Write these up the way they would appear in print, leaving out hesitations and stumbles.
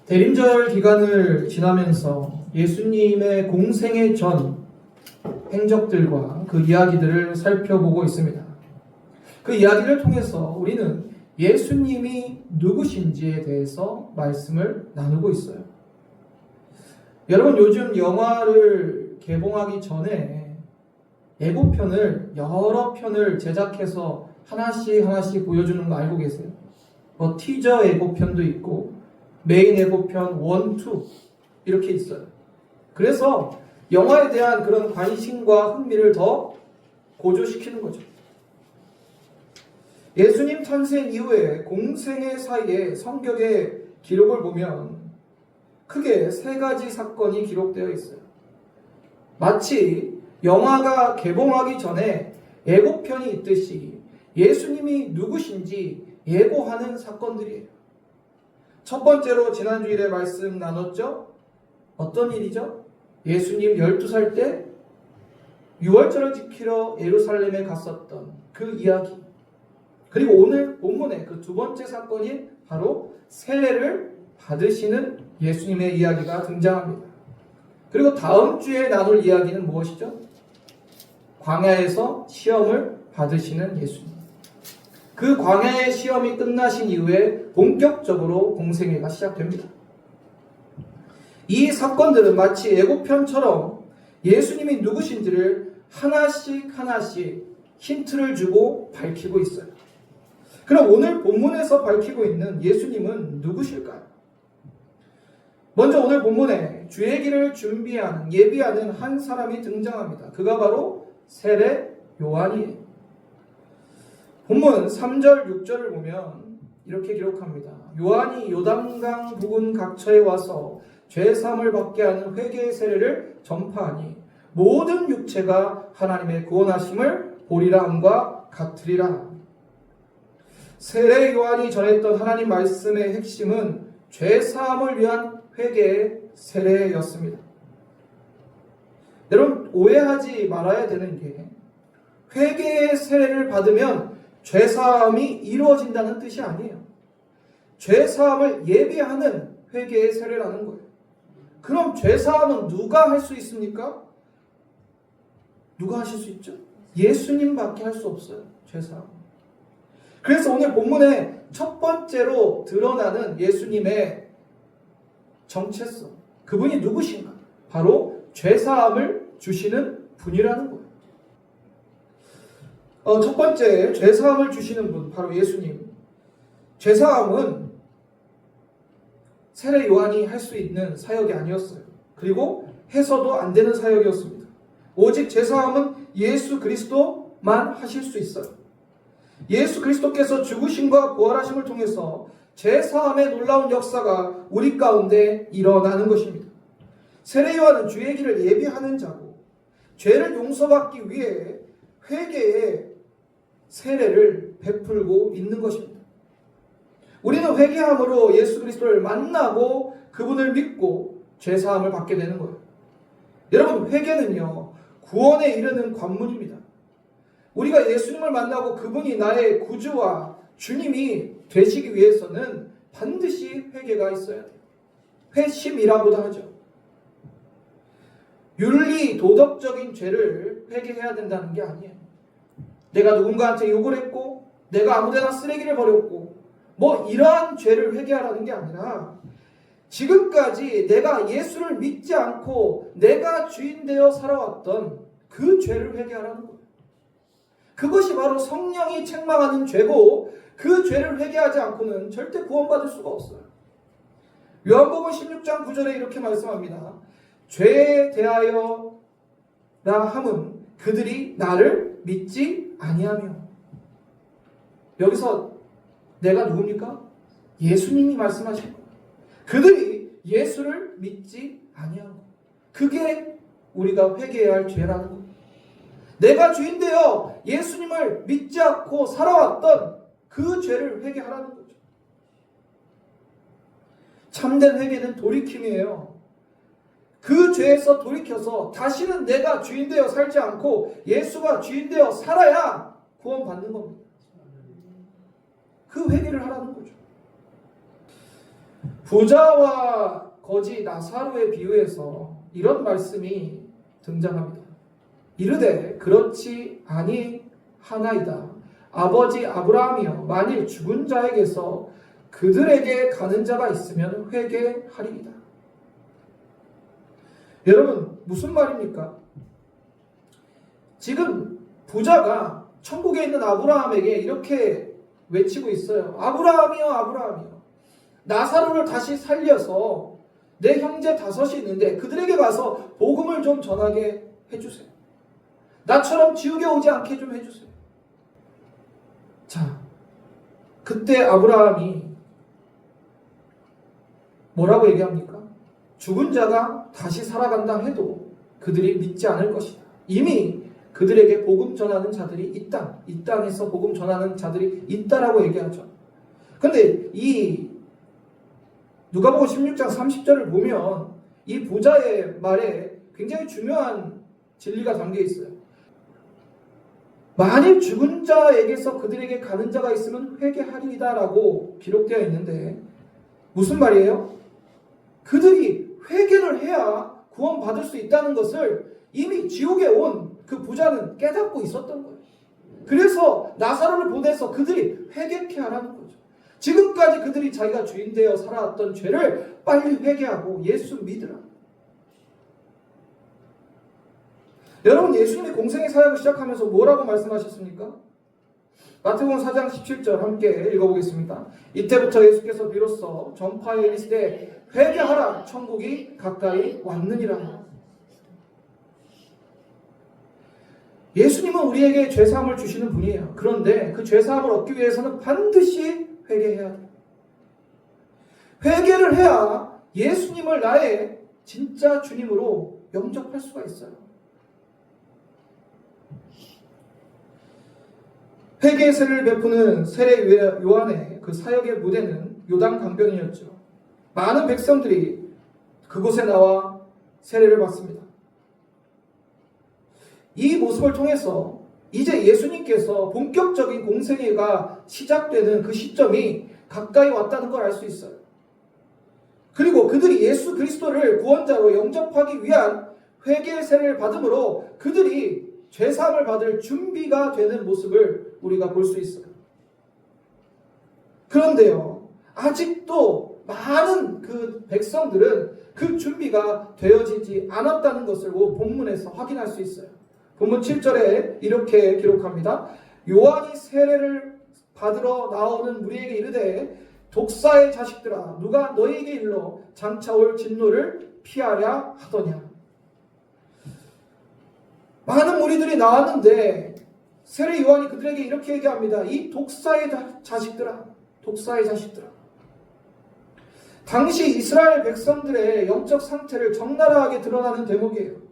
대림절 기간을 지나면서 예수님의 공생애 전 행적들과 그 이야기들을 살펴보고 있습니다. 그 이야기를 통해서 우리는 예수님이 누구신지에 대해서 말씀을 나누고 있어요. 여러분, 요즘 영화를 개봉하기 전에 예고편을 여러 편을 제작해서 하나씩 보여주는 거 알고 계세요? 티저 예고편도 있고 메인 예고편 1, 2 이렇게 있어요. 그래서 영화에 대한 그런 관심과 흥미를 더 고조시키는 거죠. 예수님 탄생 이후에 공생애 사이에 성경의 기록을 보면 크게 세 가지 사건이 기록되어 있어요. 마치 영화가 개봉하기 전에 예고편이 있듯이 예수님이 누구신지 예고하는 사건들이에요. 첫 번째로 지난주일에 말씀 나눴죠? 어떤 일이죠? 예수님 12살 때 유월절을 지키러 예루살렘에 갔었던 그 이야기. 그리고 오늘 본문의 그 두 번째 사건이 바로 세례를 받으시는 예수님의 이야기가 등장합니다. 그리고 다음 주에 나눌 이야기는 무엇이죠? 광야에서 시험을 받으시는 예수님. 그 광야의 시험이 끝나신 이후에 본격적으로 공생애가 시작됩니다. 이 사건들은 마치 예고편처럼 예수님이 누구신지를 하나씩 힌트를 주고 밝히고 있어요. 그럼 오늘 본문에서 밝히고 있는 예수님은 누구실까요? 먼저 오늘 본문에 주의 길을 예비하는 한 사람이 등장합니다. 그가 바로 세례 요한이에요. 본문 3절 6절을 보면 이렇게 기록합니다. 요한이 요단강 부근 각처에 와서 죄사함을 받게 하는 회개의 세례를 전파하니 모든 육체가 하나님의 구원하심을 보리라 함과 같으리라. 세례 요한이 전했던 하나님 말씀의 핵심은 죄사함을 위한 회개의 세례였습니다. 여러분, 오해하지 말아야 되는 게 회개의 세례를 받으면 죄사함이 이루어진다는 뜻이 아니에요. 죄사함을 예비하는 회개의 세례라는 거예요. 그럼 죄사함은 누가 할 수 있습니까? 누가 하실 수 있죠? 예수님밖에 할 수 없어요. 죄사함. 그래서 오늘 본문의 첫 번째로 드러나는 예수님의 정체성, 그분이 누구신가? 바로 죄사함을 주시는 분이라는 거예요. 첫 번째, 죄사함을 주시는 분, 바로 예수님. 죄사함은 세례 요한이 할 수 있는 사역이 아니었어요. 그리고 해서도 안 되는 사역이었습니다. 오직 죄사함은 예수 그리스도만 하실 수 있어요. 예수 그리스도께서 죽으심과 부활하심을 통해서 죄사함의 놀라운 역사가 우리 가운데 일어나는 것입니다. 세례 요한은 주의 길을 예비하는 자고 죄를 용서받기 위해 회개의 세례를 베풀고 있는 것입니다. 우리는 회개함으로 예수 그리스도를 만나고 그분을 믿고 죄사함을 받게 되는 거예요. 여러분, 회개는요, 구원에 이르는 관문입니다. 우리가 예수님을 만나고 그분이 나의 구주와 주님이 되시기 위해서는 반드시 회개가 있어야 돼요. 회심이라고도 하죠. 윤리, 도덕적인 죄를 회개해야 된다는 게 아니에요. 내가 누군가한테 욕을 했고 내가 아무데나 쓰레기를 버렸고 이러한 죄를 회개하라는 게 아니라 지금까지 내가 예수를 믿지 않고 내가 주인 되어 살아왔던 그 죄를 회개하라는 거예요. 그것이 바로 성령이 책망하는 죄고 그 죄를 회개하지 않고는 절대 구원받을 수가 없어요. 요한복음 16장 9절에 이렇게 말씀합니다. 죄에 대하여라 함은 그들이 나를 믿지 아니하며. 여기서 내가 누굽니까? 예수님이 말씀하신 거예요. 그들이 예수를 믿지 아니하고. 그게 우리가 회개해야 할 죄라는 거예요. 내가 주인 되어 예수님을 믿지 않고 살아왔던 그 죄를 회개하라는 거죠. 참된 회개는 돌이킴이에요. 그 죄에서 돌이켜서 다시는 내가 주인 되어 살지 않고 예수가 주인 되어 살아야 구원받는 겁니다. 그 회개를 하라는 거죠. 부자와 거지 나사로의 비유에서 이런 말씀이 등장합니다. 이르되 그렇지 아니하나이다. 아버지 아브라함이여 만일 죽은 자에게서 그들에게 가는 자가 있으면 회개하리이다. 여러분 무슨 말입니까? 지금 부자가 천국에 있는 아브라함에게 이렇게 외치고 있어요. 아브라함이여 아브라함이여 나사로를 다시 살려서 내 형제 5이 있는데 그들에게 가서 복음을 좀 전하게 해주세요. 나처럼 지옥에 오지 않게 좀 해주세요. 자, 그때 아브라함이 뭐라고 얘기합니까? 죽은 자가 다시 살아간다 해도 그들이 믿지 않을 것이다. 이미 그들에게 복음 전하는 자들이 있다. 이 땅에서 복음 전하는 자들이 있다라고 얘기하죠. 근데 이 누가복음 16장 30절을 보면 이 부자의 말에 굉장히 중요한 진리가 담겨 있어요. 만일 죽은 자에게서 그들에게 가는 자가 있으면 회개하리이다 라고 기록되어 있는데 무슨 말이에요? 그들이 회개를 해야 구원받을 수 있다는 것을 이미 지옥에 온 그 부자는 깨닫고 있었던 거예요. 그래서 나사로를 보내서 그들이 회개케 하라는 거죠. 지금까지 그들이 자기가 주인 되어 살아왔던 죄를 빨리 회개하고 예수 믿으라. 여러분 예수님이 공생의 사역을 시작하면서 뭐라고 말씀하셨습니까? 마태복음 4장 17절 함께 읽어보겠습니다. 이때부터 예수께서 비로소 전파에 이르시되 회개하라 천국이 가까이 왔느니라. 예수님은 우리에게 죄사함을 주시는 분이에요. 그런데 그 죄사함을 얻기 위해서는 반드시 회개해야 돼요. 회개를 해야 예수님을 나의 진짜 주님으로 영접할 수가 있어요. 회개의 세례를 베푸는 세례 요한의 그 사역의 무대는 요단 강변이었죠. 많은 백성들이 그곳에 나와 세례를 받습니다. 이 모습을 통해서 이제 예수님께서 본격적인 공생애가 시작되는 그 시점이 가까이 왔다는 걸 알 수 있어요. 그리고 그들이 예수 그리스도를 구원자로 영접하기 위한 회개의 세례를 받음으로 그들이 죄사함을 받을 준비가 되는 모습을 우리가 볼 수 있어요. 그런데요, 아직도 많은 그 백성들은 그 준비가 되어지지 않았다는 것을 본문에서 확인할 수 있어요. 본문 7절에 이렇게 기록합니다. 요한이 세례를 받으러 나오는 무리에게 이르되 독사의 자식들아 누가 너희에게 일러 장차 올 진노를 피하랴 하더냐. 많은 무리들이 나왔는데 세례 요한이 그들에게 이렇게 얘기합니다. 이 독사의 자식들아, 독사의 자식들아. 당시 이스라엘 백성들의 영적 상태를 적나라하게 드러나는 대목이에요.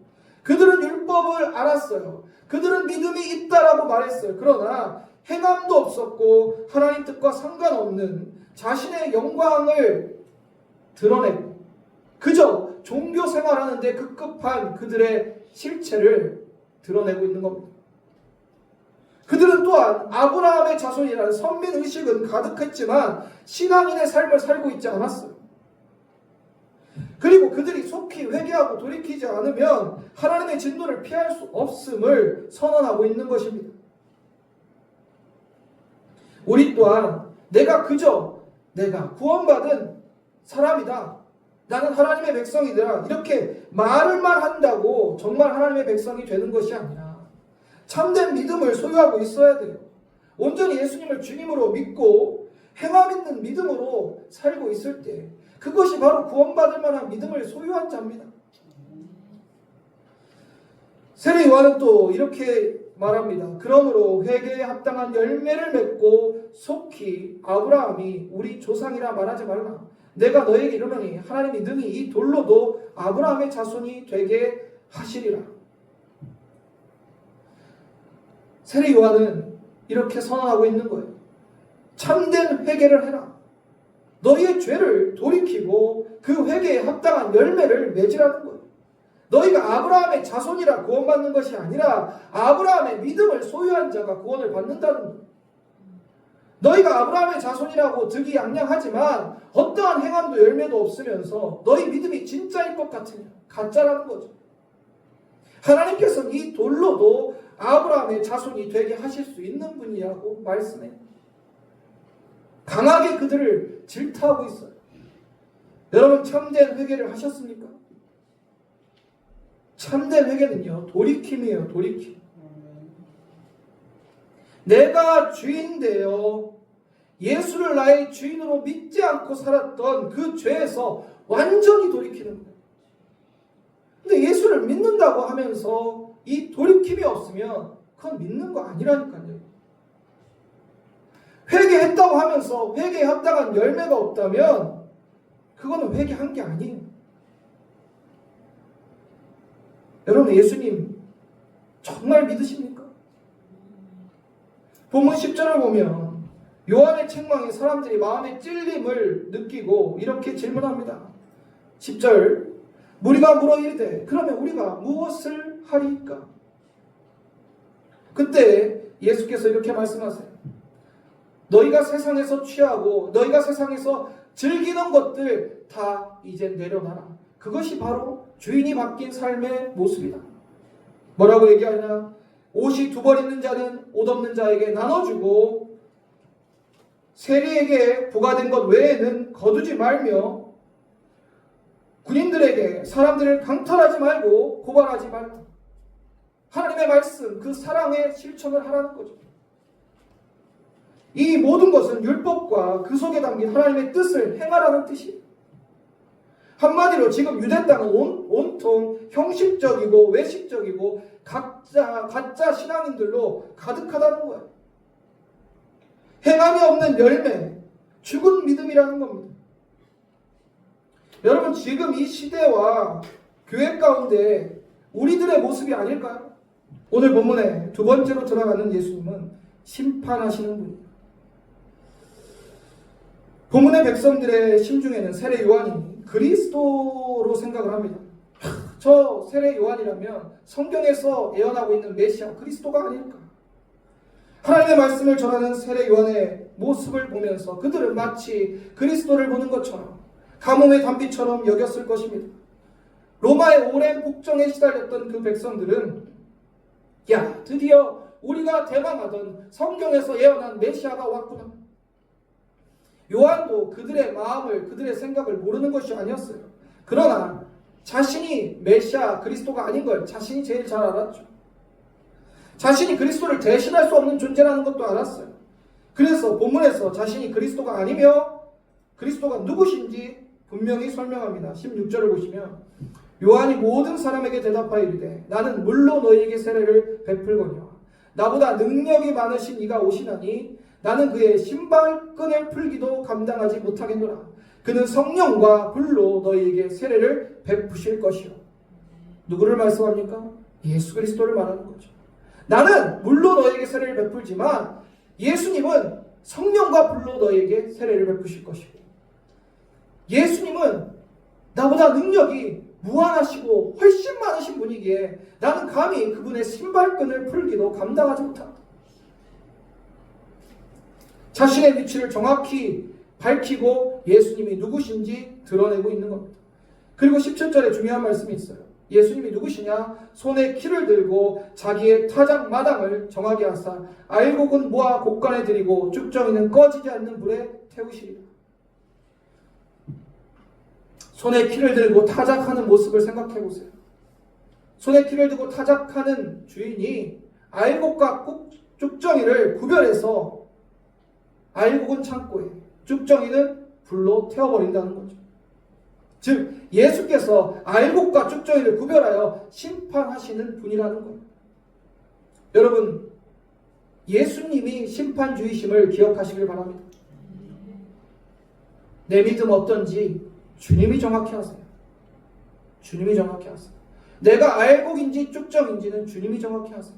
그들은 율법을 알았어요. 그들은 믿음이 있다라고 말했어요. 그러나 행함도 없었고 하나님 뜻과 상관없는 자신의 영광을 드러내고 그저 종교 생활하는 데 급급한 그들의 실체를 드러내고 있는 겁니다. 그들은 또한 아브라함의 자손이라는 선민의식은 가득했지만 신앙인의 삶을 살고 있지 않았어요. 그리고 그들이 속히 회개하고 돌이키지 않으면 하나님의 진노를 피할 수 없음을 선언하고 있는 것입니다. 우리 또한 내가 구원받은 사람이다. 나는 하나님의 백성이다. 이렇게 말을만 한다고 정말 하나님의 백성이 되는 것이 아니라 참된 믿음을 소유하고 있어야 돼요. 온전히 예수님을 주님으로 믿고 행함 있는 믿음으로 살고 있을 때 그것이 바로 구원받을 만한 믿음을 소유한 자입니다. 세례 요한은 또 이렇게 말합니다. 그러므로 회개에 합당한 열매를 맺고 속히 아브라함이 우리 조상이라 말하지 말라. 내가 너에게 이르노니 하나님이 능히 이 돌로도 아브라함의 자손이 되게 하시리라. 세례 요한은 이렇게 선언하고 있는 거예요. 참된 회개를 해라. 너희의 죄를 돌이키고 그 회개에 합당한 열매를 맺으라는 거예요. 너희가 아브라함의 자손이라 구원받는 것이 아니라 아브라함의 믿음을 소유한 자가 구원을 받는다는 거예요. 너희가 아브라함의 자손이라고 득이양양하지만 어떠한 행함도 열매도 없으면서 너희 믿음이 진짜일 것 같으냐? 가짜라는 거죠. 하나님께서는 이 돌로도 아브라함의 자손이 되게 하실 수 있는 분이라고 말씀해요. 강하게 그들을 질타하고 있어요. 여러분, 참된 회개를 하셨습니까? 참된 회개는요, 돌이킴이에요. 돌이킴. 내가 주인 되어 예수를 나의 주인으로 믿지 않고 살았던 그 죄에서 완전히 돌이키는 거예요. 근데 예수를 믿는다고 하면서 이 돌이킴이 없으면 그건 믿는 거 아니라니까요. 회개했다고 하면서 회개에 합당한 열매가 없다면 그거는 회개한 게 아니에요. 여러분, 예수님 정말 믿으십니까? 본문 10절을 보면 요한의 책망에 사람들이 마음의 찔림을 느끼고 이렇게 질문합니다. 10절, 무리가 물어 이르되 그러면 우리가 무엇을 하리까? 그때 예수께서 이렇게 말씀하세요. 너희가 세상에서 취하고 너희가 세상에서 즐기는 것들 다 이제 내려놔라. 그것이 바로 주인이 바뀐 삶의 모습이다. 뭐라고 얘기하냐? 옷이 두 벌 있는 자는 옷 없는 자에게 나눠주고 세리에게 부과된 것 외에는 거두지 말며 군인들에게 사람들을 강탈하지 말고 고발하지 말라. 하나님의 말씀, 그 사랑의 실천을 하라는 거죠. 이 모든 것은 율법과 그 속에 담긴 하나님의 뜻을 행하라는 뜻이에요. 한마디로 지금 유대 땅은 온통 형식적이고 외식적이고 가짜 신앙인들로 가득하다는 거예요. 행함이 없는 열매, 죽은 믿음이라는 겁니다. 여러분, 지금 이 시대와 교회 가운데 우리들의 모습이 아닐까요? 오늘 본문에 두 번째로 들어가는 예수님은 심판하시는 분이에요. 본문의 백성들의 심중에는 세례 요한이 그리스도로 생각을 합니다. 저 세례 요한이라면 성경에서 예언하고 있는 메시아 그리스도가 아닐까? 하나님의 말씀을 전하는 세례 요한의 모습을 보면서 그들은 마치 그리스도를 보는 것처럼 가뭄의 단비처럼 여겼을 것입니다. 로마의 오랜 복정에 시달렸던 그 백성들은 야, 드디어 우리가 대망하던 성경에서 예언한 메시아가 왔구나. 요한도 그들의 마음을, 그들의 생각을 모르는 것이 아니었어요. 그러나 자신이 메시아 그리스도가 아닌 걸 자신이 제일 잘 알았죠. 자신이 그리스도를 대신할 수 없는 존재라는 것도 알았어요. 그래서 본문에서 자신이 그리스도가 아니며 그리스도가 누구신지 분명히 설명합니다. 16절을 보시면 요한이 모든 사람에게 대답하여 이르되 나는 물로 너희에게 세례를 베풀거니와 나보다 능력이 많으신 이가 오시나니 나는 그의 신발끈을 풀기도 감당하지 못하겠노라. 그는 성령과 불로 너희에게 세례를 베푸실 것이요. 누구를 말씀합니까? 예수 그리스도를 말하는 거죠. 나는 물로 너희에게 세례를 베풀지만 예수님은 성령과 불로 너희에게 세례를 베푸실 것이고 예수님은 나보다 능력이 무한하시고 훨씬 많으신 분이기에 나는 감히 그분의 신발끈을 풀기도 감당하지 못한다. 자신의 위치를 정확히 밝히고 예수님이 누구신지 드러내고 있는 겁니다. 그리고 17절에 중요한 말씀이 있어요. 예수님이 누구시냐? 손에 키를 들고 자기의 타작 마당을 정하게 하사 알곡은 모아 곡간에 들이고 쭉정이는 꺼지지 않는 불에 태우시리라. 손에 키를 들고 타작하는 모습을 생각해 보세요. 손에 키를 들고 타작하는 주인이 알곡과 쭉정이를 구별해서 알곡은 창고에, 쭉정이는 불로 태워버린다는 거죠. 즉 예수께서 알곡과 쭉정이를 구별하여 심판하시는 분이라는 거예요. 여러분, 예수님이 심판주이심을 기억하시길 바랍니다. 내 믿음 어떤지 주님이 정확히 아세요. 주님이 정확히 아세요. 내가 알곡인지 쭉정인지는 주님이 정확히 아세요.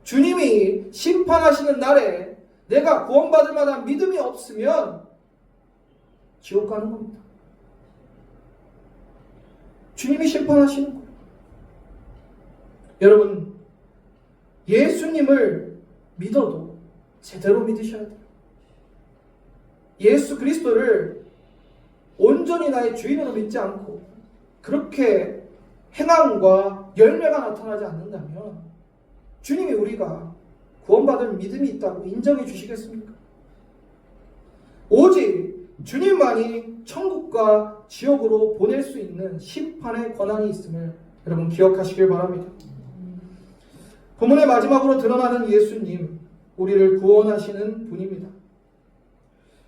주님이 심판하시는 날에 내가 구원받을 만한 믿음이 없으면 지옥 가는 겁니다. 주님이 심판하시는 거예요. 여러분, 예수님을 믿어도 제대로 믿으셔야 돼요. 예수 그리스도를 온전히 나의 주인으로 믿지 않고 그렇게 행함과 열매가 나타나지 않는다면 주님이 우리가 구원받을 믿음이 있다고 인정해 주시겠습니까? 오직 주님만이 천국과 지옥으로 보낼 수 있는 심판의 권한이 있음을 여러분 기억하시길 바랍니다. 본문의 마지막으로 드러나는 예수님, 우리를 구원하시는 분입니다.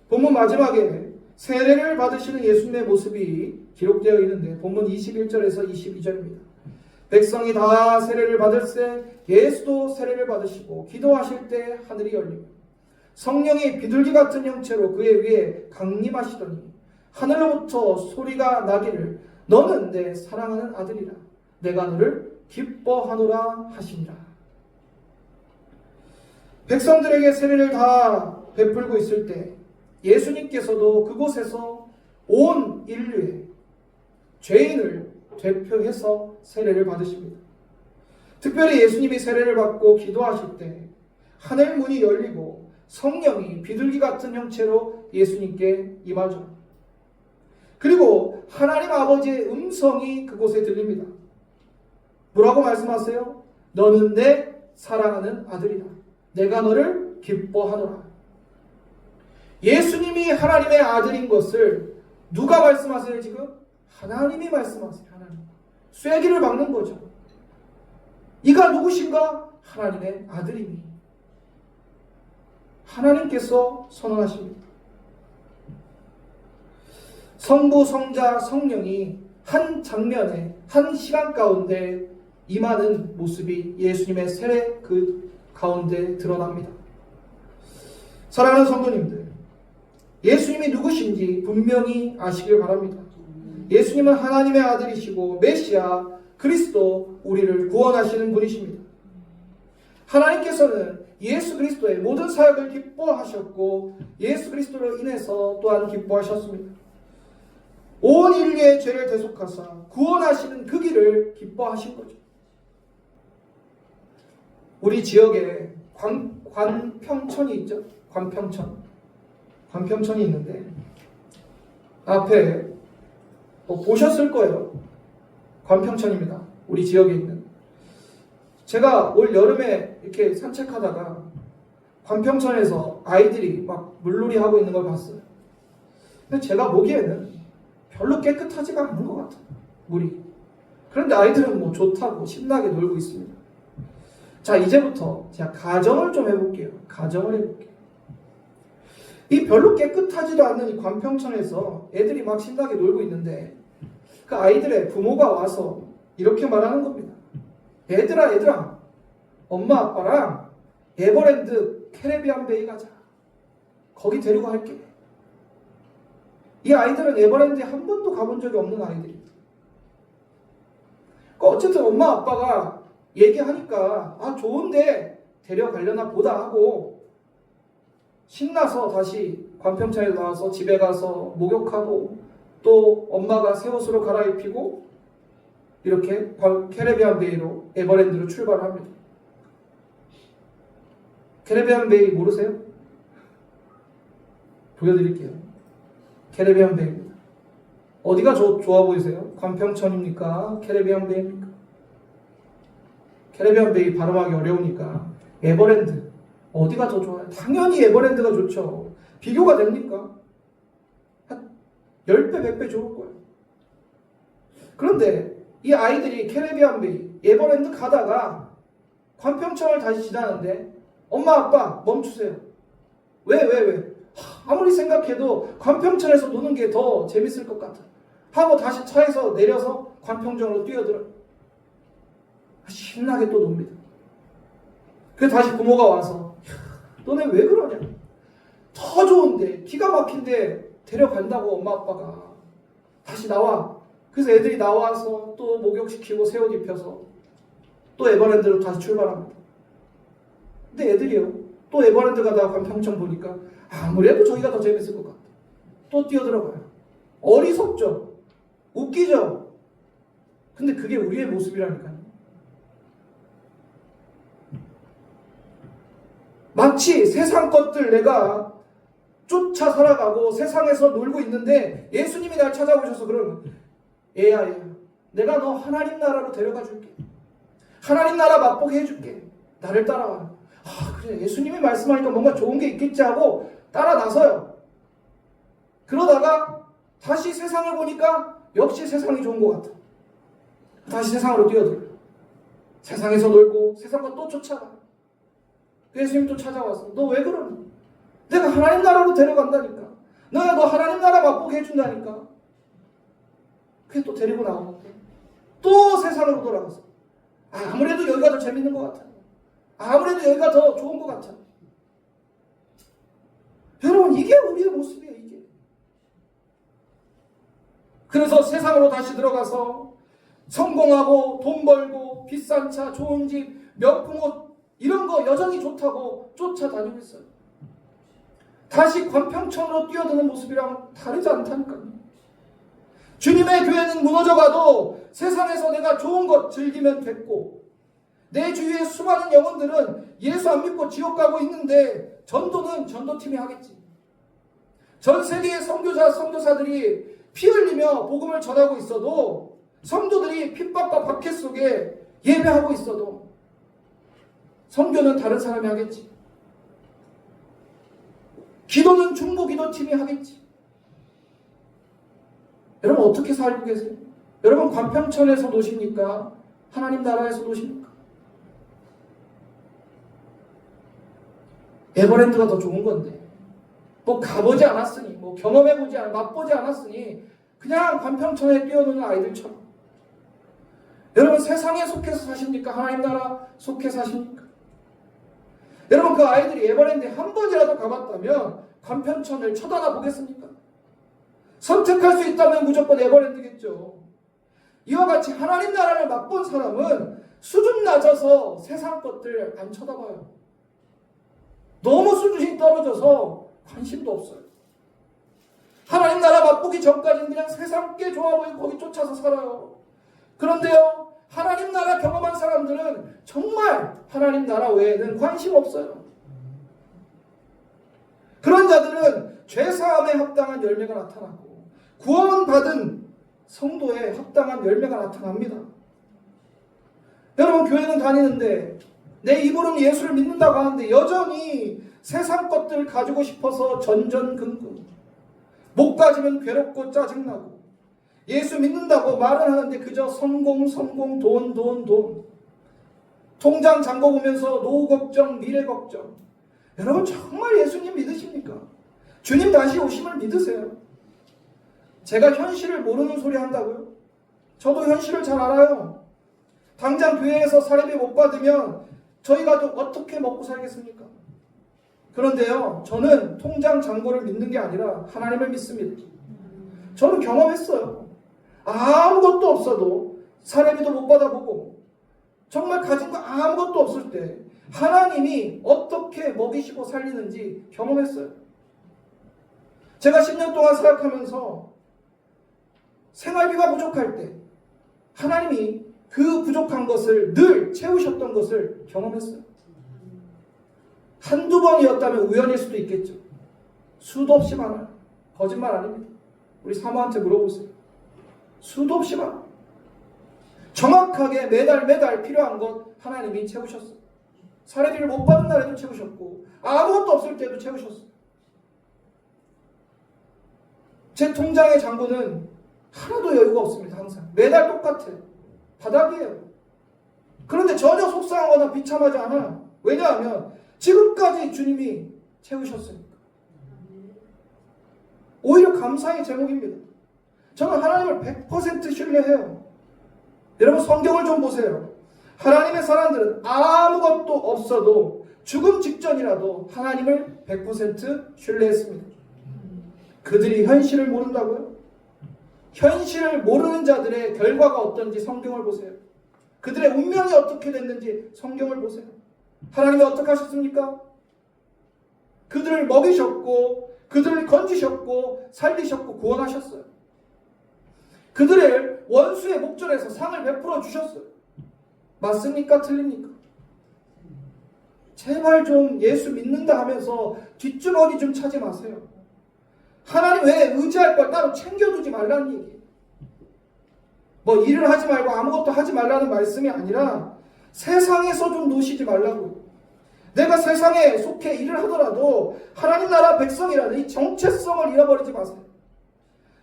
본문 마지막에 세례를 받으시는 예수님의 모습이 기록되어 있는데 본문 21절에서 22절입니다. 백성이 다 세례를 받을새 예수도 세례를 받으시고 기도하실 때 하늘이 열리고 성령이 비둘기 같은 형체로 그의 위에 강림하시더니 하늘로부터 소리가 나기를 너는 내 사랑하는 아들이라 내가 너를 기뻐하노라 하시니라. 백성들에게 세례를 다 베풀고 있을 때 예수님께서도 그곳에서 온 인류의 죄인을 대표해서 세례를 받으십니다. 특별히 예수님이 세례를 받고 기도하실 때 하늘 문이 열리고 성령이 비둘기 같은 형체로 예수님께 임하죠. 그리고 하나님 아버지의 음성이 그곳에 들립니다. 뭐라고 말씀하세요? 너는 내 사랑하는 아들이다. 내가 너를 기뻐하노라. 예수님이 하나님의 아들인 것을 누가 말씀하세요 지금? 하나님이 말씀하세요. 하나님. 쐐기를 박는 거죠. 이가 누구신가? 하나님의 아들이니. 하나님께서 선언하십니다. 성부, 성자, 성령이 한 장면에 한 시간 가운데 임하는 모습이 예수님의 세례 그 가운데 드러납니다. 사랑하는 성도님들, 예수님이 누구신지 분명히 아시길 바랍니다. 예수님은 하나님의 아들이시고 메시아 그리스도 우리를 구원하시는 분이십니다. 하나님께서는 예수 그리스도의 모든 사역을 기뻐하셨고 예수 그리스도로 인해서 또한 기뻐하셨습니다. 온 인류의 죄를 대속하사 구원하시는 그 길을 기뻐하신 거죠. 우리 지역에 관평천이 있죠. 관평천이 있는데 앞에 보셨을 거예요. 관평천입니다. 우리 지역에 있는. 제가 올 여름에 이렇게 산책하다가 관평천에서 아이들이 막 물놀이 하고 있는 걸 봤어요. 근데 제가 보기에는 별로 깨끗하지가 않은 것 같아요. 물이. 그런데 아이들은 뭐 좋다고 신나게 놀고 있습니다. 자, 이제부터 제가 가정을 좀 해볼게요. 이 별로 깨끗하지도 않는 이 관평천에서 애들이 막 신나게 놀고 있는데 그 아이들의 부모가 와서 이렇게 말하는 겁니다. 얘들아, 엄마 아빠랑 에버랜드 캐리비안 베이 가자. 거기 데리고 갈게. 이 아이들은 에버랜드에 한 번도 가본 적이 없는 아이들입니다. 어쨌든 엄마 아빠가 얘기하니까 좋은데 데려가려나 보다 하고 신나서 다시 관평천에 나와서 집에 가서 목욕하고 또 엄마가 새 옷으로 갈아입히고 이렇게 캐리비안 베이로 에버랜드로 출발합니다. 캐리비안 베이 모르세요? 보여드릴게요. 캐리비안 베이입니다. 어디가 좋아 보이세요? 관평천입니까? 캐리비안 베이입니까? 캐리비안 베이 발음하기 어려우니까 에버랜드 어디가 더 좋아요? 당연히 에버랜드가 좋죠. 비교가 됩니까? 한 10배, 100배 좋을 거예요. 그런데 이 아이들이 캐리비안 베이, 에버랜드 가다가 관평천을 다시 지나는데 엄마 아빠 멈추세요. 왜? 아무리 생각해도 관평천에서 노는 게 더 재밌을 것 같아. 하고 다시 차에서 내려서 관평천으로 뛰어들어요. 신나게 또 놉니다. 그래서 다시 부모가 와서 너네 왜 그러냐? 더 좋은데 기가 막힌데 데려간다고 엄마 아빠가. 다시 나와. 그래서 애들이 나와서 또 목욕시키고 새 옷 입혀서 또 에버랜드로 다시 출발합니다. 근데 애들이요. 또 에버랜드 가다가 관평천 보니까 아무래도 저기가 더 재밌을 것 같아. 또 뛰어들어가요. 어리석죠? 웃기죠? 근데 그게 우리의 모습이라니까요. 마치 세상 것들 내가 쫓아 살아가고 세상에서 놀고 있는데 예수님이 날 찾아오셔서 그러는 얘야, 내가 너 하나님 나라로 데려가 줄게. 하나님 나라 맛보게 해줄게. 나를 따라와. 그래, 예수님이 말씀하니까 뭔가 좋은 게 있겠지 하고 따라 나서요. 그러다가 다시 세상을 보니까 역시 세상이 좋은 것 같아. 다시 세상으로 뛰어들어. 세상에서 놀고 세상과 또 쫓아가. 예수님 또 찾아와서 너 왜 그러니? 내가 하나님 나라로 데려간다니까. 내가 너 하나님 나라 맛보게 해준다니까. 그게 또 데리고 나오는데 또 세상으로 돌아가서 아무래도 여기가 더 재밌는 것 같아. 아무래도 여기가 더 좋은 것 같아. 여러분, 이게 우리의 모습이에요. 이게. 그래서 세상으로 다시 들어가서 성공하고 돈 벌고 비싼 차, 좋은 집, 명품 옷 이런 거 여전히 좋다고 쫓아다니고 있어요. 다시 관평천으로 뛰어드는 모습이랑 다르지 않다니까요. 주님의 교회는 무너져가도 세상에서 내가 좋은 것 즐기면 됐고, 내 주위의 수많은 영혼들은 예수 안 믿고 지옥 가고 있는데 전도는 전도팀이 하겠지. 전 세계의 선교자, 선교사들이 피 흘리며 복음을 전하고 있어도, 성도들이 핍박과 박해 속에 예배하고 있어도 선교는 다른 사람이 하겠지. 기도는 중보기도팀이 하겠지. 여러분, 어떻게 살고 계세요? 여러분, 관평천에서 노십니까? 하나님 나라에서 노십니까? 에버랜드가 더 좋은 건데, 뭐 가보지 않았으니, 뭐 경험해보지 맛보지 않았으니 그냥 관평천에 뛰어드는 아이들처럼. 여러분, 세상에 속해서 사십니까? 하나님 나라 속해 사십니까? 여러분, 그 아이들이 에버랜드에 한 번이라도 가봤다면 관평천을 쳐다나 보겠습니까? 선택할 수 있다면 무조건 에버랜드겠죠. 이와 같이 하나님 나라를 맛본 사람은 수준 낮아서 세상 것들 안 쳐다봐요. 너무 수준이 떨어져서 관심도 없어요. 하나님 나라 맛보기 전까지는 그냥 세상 게 좋아 보이고 거기 쫓아서 살아요. 그런데요, 하나님 나라 경험한 사람들은 정말 하나님 나라 외에는 관심 없어요. 그런 자들은 죄사함에 합당한 열매가 나타나고 구원받은 성도에 합당한 열매가 나타납니다. 여러분, 교회는 다니는데 내 입으로는 예수를 믿는다고 하는데 여전히 세상 것들을 가지고 싶어서 전전긍긍, 못 가지면 괴롭고 짜증나고, 예수 믿는다고 말은 하는데 그저 성공, 돈, 통장 잔고 보면서 노후 걱정, 미래 걱정. 여러분, 정말 예수님 믿으십니까? 주님 다시 오심을 믿으세요? 제가 현실을 모르는 소리 한다고요? 저도 현실을 잘 알아요. 당장 교회에서 사례비 못 받으면 저희 가족 어떻게 먹고 살겠습니까? 그런데요, 저는 통장 잔고를 믿는 게 아니라 하나님을 믿습니다. 저는 경험했어요. 아무것도 없어도 사례비도 못 받아보고 정말 가진 거 아무것도 없을 때 하나님이 어떻게 먹이시고 살리는지 경험했어요. 제가 10년 동안 사역하면서 생활비가 부족할 때 하나님이 그 부족한 것을 늘 채우셨던 것을 경험했어요. 한두 번이었다면 우연일 수도 있겠죠. 수도 없이 많아요. 거짓말 아닙니다. 우리 사모한테 물어보세요. 수도 없이 많아요. 정확하게 매달 필요한 것 하나님이 채우셨어요. 사례비를 못 받은 날에도 채우셨고 아무것도 없을 때도 채우셨어요. 제 통장의 잔고는 하나도 여유가 없습니다. 항상 매달 똑같아요. 바닥이에요. 그런데 전혀 속상하거나 비참하지 않아요. 왜냐하면 지금까지 주님이 채우셨으니까. 오히려 감사의 제목입니다. 저는 하나님을 100% 신뢰해요. 여러분, 성경을 좀 보세요. 하나님의 사람들은 아무것도 없어도 죽음 직전이라도 하나님을 100% 신뢰했습니다. 그들이 현실을 모른다고요? 현실을 모르는 자들의 결과가 어떤지 성경을 보세요. 그들의 운명이 어떻게 됐는지 성경을 보세요. 하나님이 어떻게 하셨습니까? 그들을 먹이셨고 그들을 건지셨고 살리셨고 구원하셨어요. 그들을 원수의 목전에서 상을 베풀어 주셨어요. 맞습니까? 틀립니까? 제발 좀 예수 믿는다 하면서 뒷주머니 좀 차지 마세요. 하나님 외에 의지할 걸 따로 챙겨두지 말라는 얘기. 뭐 일을 하지 말고 아무것도 하지 말라는 말씀이 아니라 세상에서 좀 노시지 말라고. 내가 세상에 속해 일을 하더라도 하나님 나라 백성이라는 이 정체성을 잃어버리지 마세요.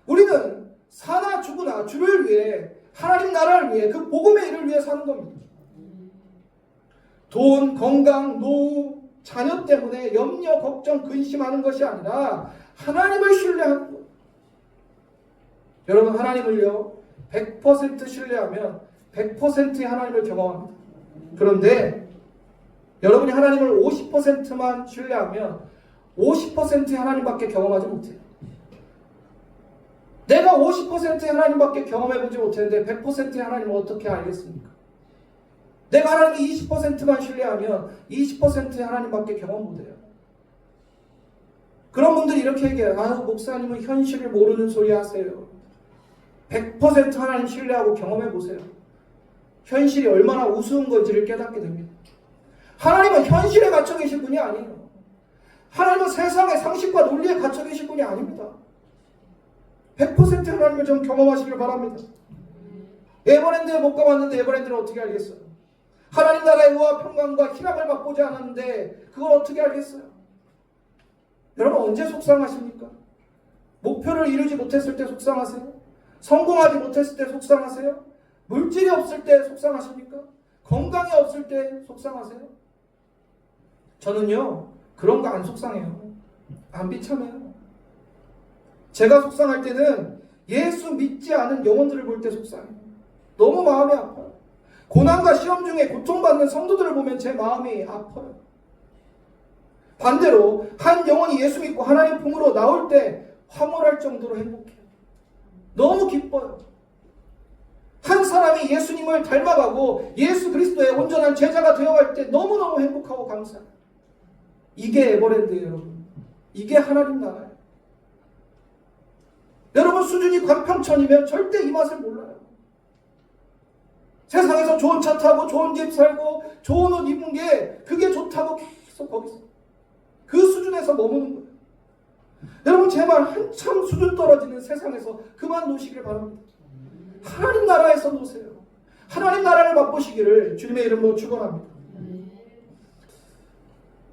우리는 사나 죽으나 주를 위해, 하나님 나라를 위해, 그 복음의 일을 위해 사는 겁니다. 돈, 건강, 노후, 자녀 때문에 염려, 걱정, 근심하는 것이 아니라 하나님을 신뢰하는 것. 여러분, 하나님을요 100% 신뢰하면 100%의 하나님을 경험합니다. 그런데 여러분이 하나님을 50%만 신뢰하면 50%의 하나님밖에 경험하지 못해요. 내가 50%의 하나님밖에 경험해보지 못했는데 100%의 하나님을 어떻게 알겠습니까? 내가 하나님을 20%만 신뢰하면 20%의 하나님밖에 경험 못해요. 그런 분들이 이렇게 얘기해요. 아유, 목사님은 현실을 모르는 소리 하세요. 100% 하나님 신뢰하고 경험해보세요. 현실이 얼마나 우스운 건지를 깨닫게 됩니다. 하나님은 현실에 갇혀 계신 분이 아니에요. 하나님은 세상의 상식과 논리에 갇혀 계신 분이 아닙니다. 100% 하나님을 좀 경험하시길 바랍니다. 에버랜드에 못 가봤는데 에버랜드를 어떻게 알겠어요? 하나님 나라의 의와 평강과 희락을 맛보지 않았는데 그걸 어떻게 알겠어요? 여러분, 언제 속상하십니까? 목표를 이루지 못했을 때 속상하세요? 성공하지 못했을 때 속상하세요? 물질이 없을 때 속상하십니까? 건강이 없을 때 속상하세요? 저는요 그런 거 안 속상해요. 안 비참해요. 제가 속상할 때는 예수 믿지 않은 영혼들을 볼 때 속상해요. 너무 마음이 아파요. 고난과 시험 중에 고통받는 성도들을 보면 제 마음이 아파요. 반대로 한 영혼이 예수 믿고 하나님 품으로 나올 때 황홀할 정도로 행복해요. 너무 기뻐요. 한 사람이 예수님을 닮아가고 예수 그리스도의 온전한 제자가 되어갈 때 너무너무 행복하고 감사해요. 이게 에버랜드예요, 여러분. 이게 하나님 나라예요. 여러분, 수준이 광평천이면 절대 이 맛을 몰라요. 세상에서 좋은 차 타고 좋은 집 살고 좋은 옷 입은 게 그게 좋다고 계속 거기서 그 수준에서 머무는 거예요. 여러분, 제발 한참 수준 떨어지는 세상에서 그만 노시길 바랍니다. 하나님 나라에서 노세요. 하나님 나라를 맛보시기를 주님의 이름으로 축원합니다.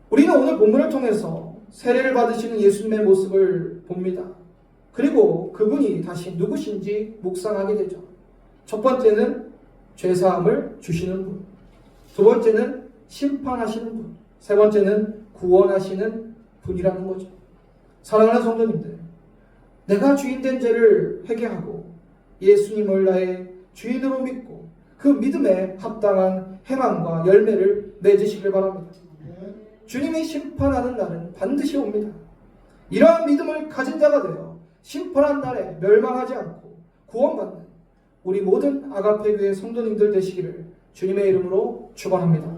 우리는 오늘 본문을 통해서 세례를 받으시는 예수님의 모습을 봅니다. 그리고 그분이 다시 누구신지 묵상하게 되죠. 첫 번째는 죄사함을 주시는 분, 두 번째는 심판하시는 분, 세 번째는 구원하시는 분이라는 거죠. 사랑하는 성도님들, 내가 주인된 죄를 회개하고 예수님을 나의 주인으로 믿고 그 믿음에 합당한 행함과 열매를 맺으시길 바랍니다. 주님이 심판하는 날은 반드시 옵니다. 이러한 믿음을 가진 자가 되어 심판한 날에 멸망하지 않고 구원받는 우리 모든 아가페 교회 성도님들 되시기를 주님의 이름으로 축원합니다.